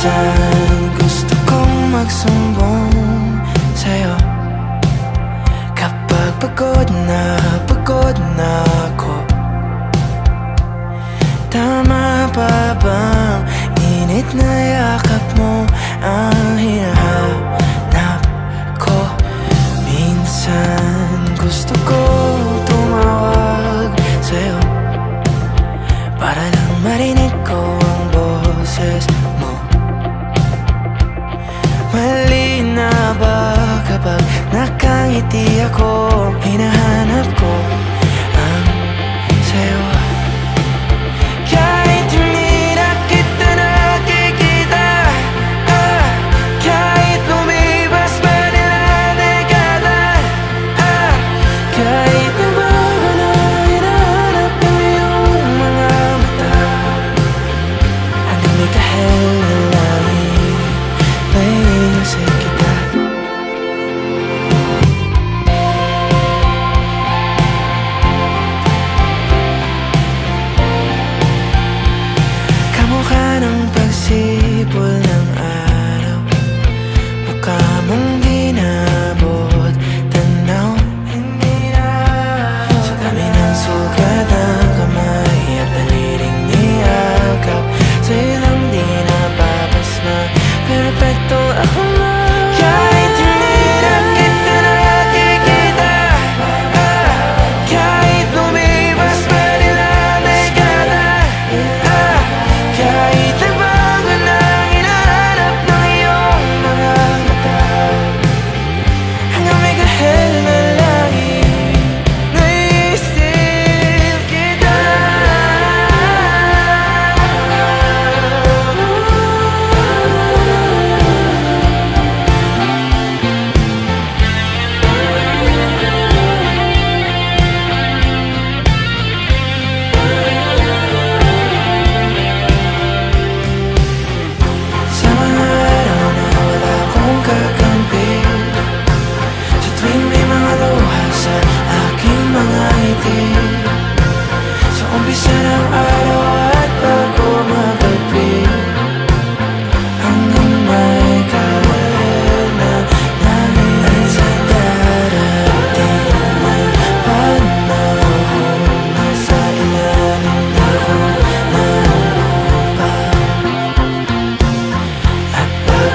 minsan gusto kong magsumbong sa'yo kapag pagod na ako. Tama pa bang init na yakap mo ang hinahanap ko? Minsan gusto ko tumawag sa'yo para lang marinig ko ang boses mo. Mali na ba kapag nakangiti ako? Hinahanap ko ang sa'yo. Kahit hindi na kita nakikita, kahit lumipas pa nila dekada, kahit nabago na hinahanap ng iyong mga mata, hanggang may kahel na langit, may isip kita. Kamukha ng pagsipol ng araw, mukha mong ginabot tanaw. Sa dami ng sugat ng kamay at daliling niyakap, sa'yo lang di napapasma, perpekto ako nga. Kahit hindi na kita nakikita, kahit lumipas pa nila dekada, kahit nabago na hinahanap ng iyong mga mata, hanggang may kahel na langit, naisip kita. Sa mga araw na wala akong kakampi, sa tuwing may mga luha sa aking mga ngiti, sa umpisa ng araw at bago magabi, hanggang may kahel na langit, sa darating na panahon, nasa ilalim ako ng lupa. At pag